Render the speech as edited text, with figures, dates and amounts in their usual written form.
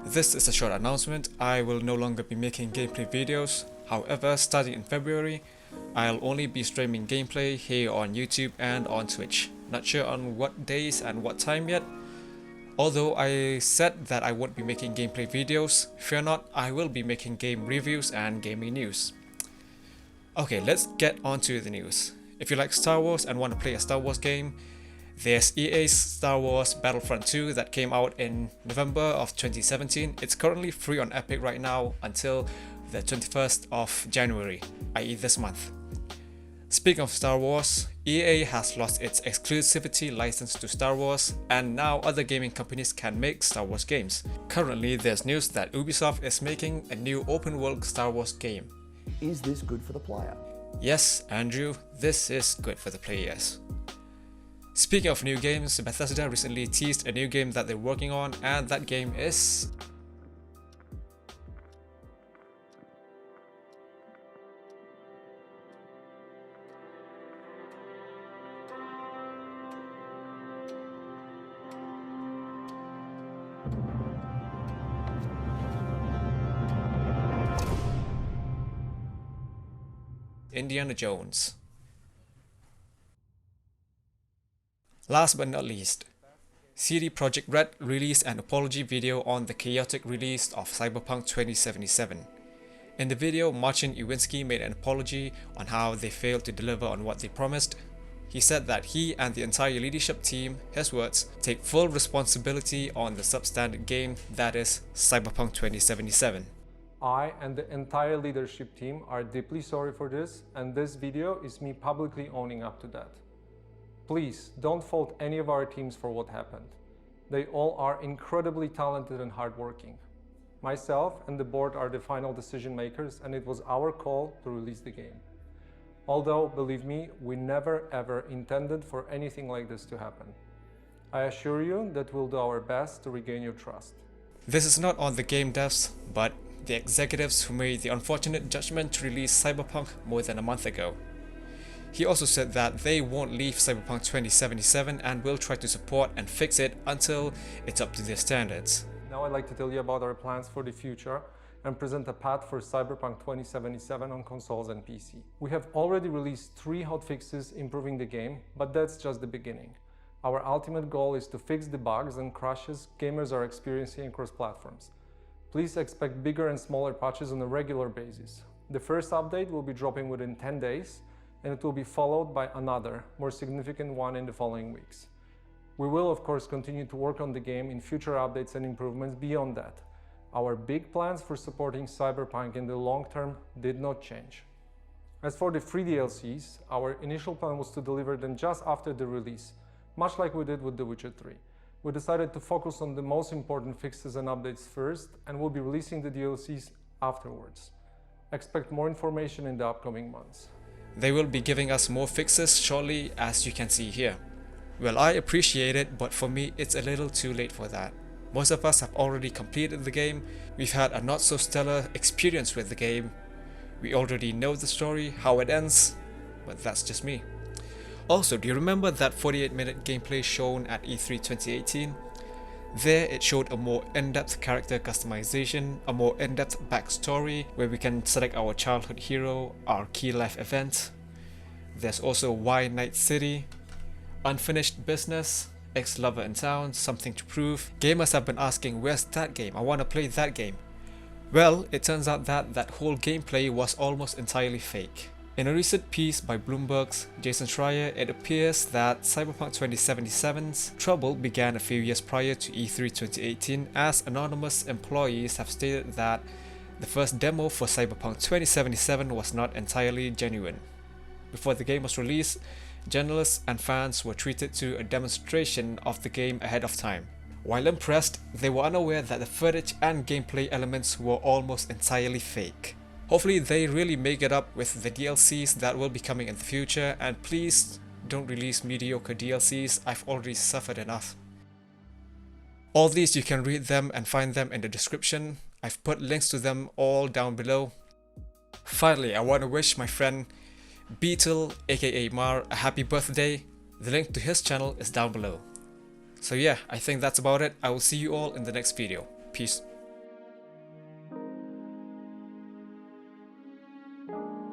This is a short announcement. I will no longer be making gameplay videos. However, starting in February, I'll only be streaming gameplay here on YouTube and on Twitch. Not sure on what days and what time yet. Although I said that I won't be making gameplay videos, fear not, I will be making game reviews and gaming news. Okay, let's get on to the news. If you like Star Wars and want to play a Star Wars game, there's EA's Star Wars Battlefront 2 that came out in November of 2017. It's currently free on Epic right now until the 21st of January, i.e. this month. Speaking of Star Wars, EA has lost its exclusivity license to Star Wars, and now other gaming companies can make Star Wars games. Currently, there's news that Ubisoft is making a new open-world Star Wars game. Is this good for the player? Yes, Andrew, this is good for the players. Speaking of new games, Bethesda recently teased a new game that they're working on, and that game is Indiana Jones. Last but not least, Projek Red released an apology video on the chaotic release of Cyberpunk 2077. In the video, Marcin Iwinski made an apology on how they failed to deliver on what they promised. He said that he and the entire leadership team, his words, take full responsibility on the substandard game that is Cyberpunk 2077. I and the entire leadership team are deeply sorry for this, and this video is me publicly owning up to that. Please don't fault any of our teams for what happened. They all are incredibly talented and hardworking. Myself and the board are the final decision makers, and it was our call to release the game. Although, believe me, we never ever intended for anything like this to happen. I assure you that we'll do our best to regain your trust. This is not on the game devs, but the executives who made the unfortunate judgment to release Cyberpunk more than a month ago. He also said that they won't leave Cyberpunk 2077 and will try to support and fix it until it's up to their standards. Now I'd like to tell you about our plans for the future and present a path for Cyberpunk 2077 on consoles and PC. We have already released 3 hotfixes improving the game, but that's just the beginning. Our ultimate goal is to fix the bugs and crashes gamers are experiencing across platforms. Please expect bigger and smaller patches on a regular basis. The first update will be dropping within 10 days, and it will be followed by another, more significant one in the following weeks. We will of course continue to work on the game in future updates and improvements beyond that. Our big plans for supporting Cyberpunk in the long term did not change. As for the free DLCs, our initial plan was to deliver them just after the release, much like we did with The Witcher 3. We decided to focus on the most important fixes and updates first, and we'll be releasing the DLCs afterwards. Expect more information in the upcoming months. They will be giving us more fixes shortly, as you can see here. Well, I appreciate it, but for me it's a little too late for that. Most of us have already completed the game, we've had a not so stellar experience with the game, we already know the story, how it ends, but that's just me. Also, do you remember that 48-minute gameplay shown at E3 2018? There it showed a more in-depth character customization, a more in-depth backstory where we can select our childhood hero, our key life event. There's also Why Night City, Unfinished Business, Ex-Lover in Town, Something to Prove. Gamers have been asking, where's that game? I want to play that game. Well, it turns out that that whole gameplay was almost entirely fake. In a recent piece by Bloomberg's Jason Schreier, it appears that Cyberpunk 2077's trouble began a few years prior to E3 2018, as anonymous employees have stated that the first demo for Cyberpunk 2077 was not entirely genuine. Before the game was released, journalists and fans were treated to a demonstration of the game ahead of time. While impressed, they were unaware that the footage and gameplay elements were almost entirely fake. Hopefully they really make it up with the DLCs that will be coming in the future, and please don't release mediocre DLCs, I've already suffered enough. All these you can read them and find them in the description. I've put links to them all down below. Finally, I want to wish my friend Beetle aka Mar a happy birthday. The link to his channel is down below. So yeah, I think that's about it. I will see you all in the next video. Peace. you.